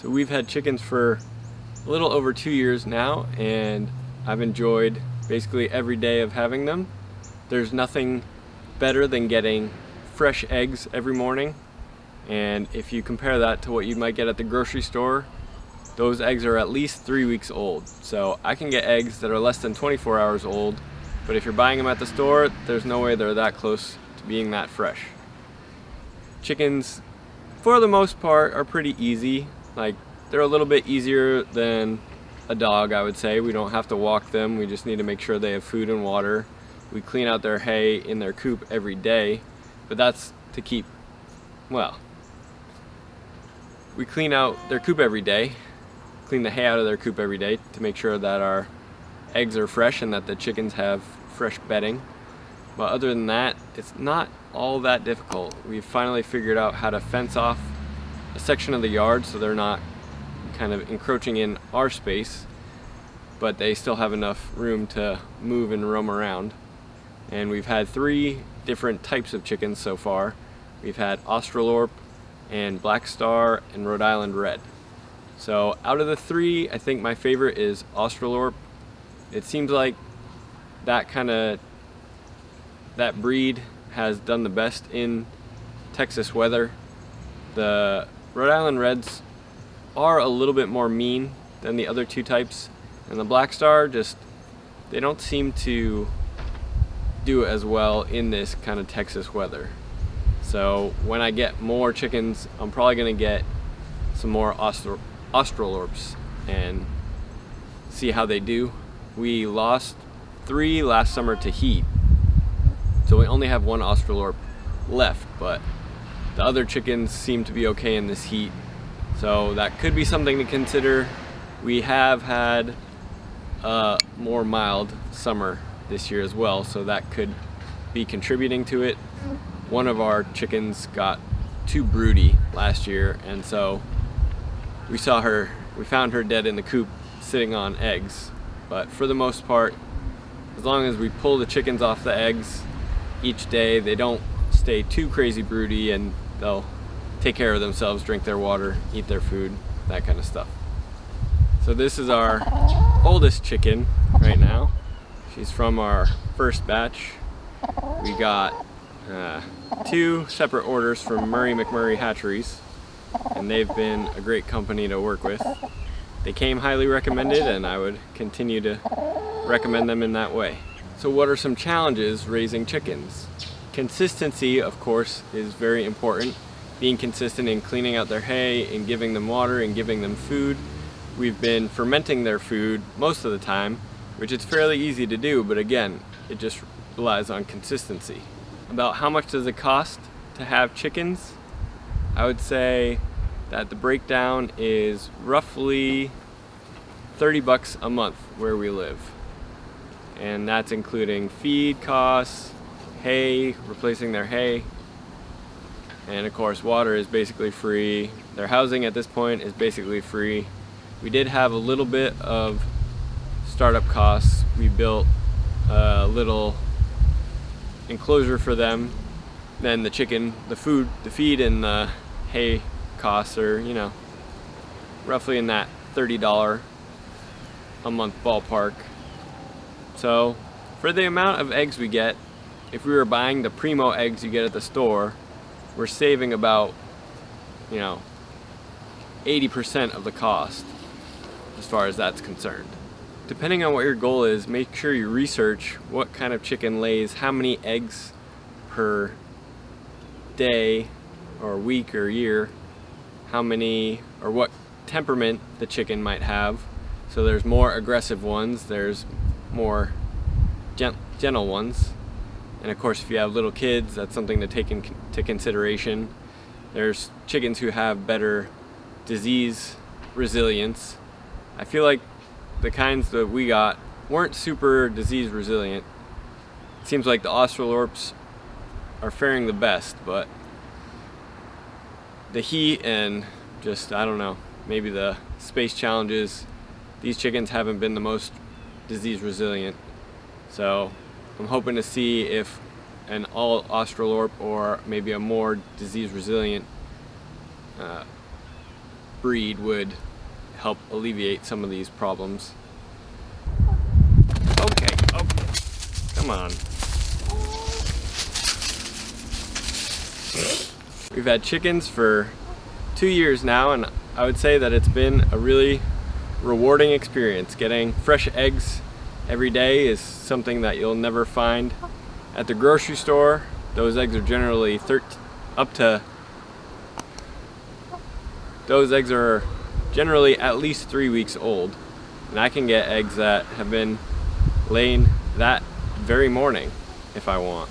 So we've had chickens for a little over 2 years now, and I've enjoyed basically every day of having them. There's nothing better than getting fresh eggs every morning, and if you compare that to what you might get at the grocery store, those eggs are at least 3 weeks old. So I can get eggs that are less than 24 hours old, but if you're buying them at the store, there's no way they're that close to being that fresh. Chickens, for the most part, are pretty easy. Like, they're a little bit easier than a dog, I would say. We don't have to walk them. We just need to make sure they have food and water. We clean out their hay in their coop every day, but that's to keep, well, we clean out their coop every day, clean the hay out of their coop every day to make sure that our eggs are fresh and that the chickens have fresh bedding. But other than that, it's not all that difficult. We've finally figured out how to fence off a section of the yard so they're not kind of encroaching in our space, but they still have enough room to move and roam around. And we've had 3 different types of chickens so far. We've had Australorp and Black Star and Rhode Island Red. So out of the 3, I think my favorite is Australorp. It seems like that breed has done the best in Texas weather. The Rhode Island Reds are a little bit more mean than the other 2 types, and the Black Star they don't seem to do as well in this kind of Texas weather. So when I get more chickens, I'm probably gonna get some more Australorps and see how they do. We lost 3 last summer to heat, so we only have 1 Australorp left, but the other chickens seem to be okay in this heat, so that could be something to consider. We have had a more mild summer this year as well, so that could be contributing to it. One of our chickens got too broody last year, and so we found her dead in the coop sitting on eggs. But for the most part, as long as we pull the chickens off the eggs each day, they don't stay too crazy broody, and they'll take care of themselves, drink their water, eat their food, that kind of stuff. So this is our oldest chicken right now. She's from our first batch. We got 2 separate orders from McMurray Hatcheries, and they've been a great company to work with. They came highly recommended, and I would continue to recommend them in that way. So what are some challenges raising chickens? Consistency, of course, is very important. Being consistent in cleaning out their hay and giving them water and giving them food. We've been fermenting their food most of the time, which is fairly easy to do, but again, it just relies on consistency. About how much does it cost to have chickens? I would say that the breakdown is roughly $30 a month where we live. And that's including feed costs, hay, replacing their hay, and of course water is basically free. Their housing at this point is basically free. We did have a little bit of startup costs. We built a little enclosure for them. Then the feed and the hay costs are, roughly in that $30 a month ballpark. So for the amount of eggs we get, if we were buying the primo eggs you get at the store, we're saving about 80% of the cost as far as that's concerned. Depending on what your goal is, make sure you research what kind of chicken lays how many eggs per day or week or year, how many or what temperament the chicken might have. So there's more aggressive ones, there's more gentle ones, and of course if you have little kids, that's something to take into consideration. There's chickens who have better disease resilience. I feel like the kinds that we got weren't super disease resilient. It seems like the Australorps are faring the best, but the heat and just, I don't know, maybe the space challenges, these chickens haven't been the most disease resilient. So I'm hoping to see if an all Australorp or maybe a more disease resilient breed would help alleviate some of these problems. Okay, come on. We've had chickens for 2 years now, and I would say that it's been a really rewarding experience. Getting fresh eggs every day is something that you'll never find at the grocery store. Those eggs are generally at least 3 weeks old, and I can get eggs that have been laying that very morning if I want.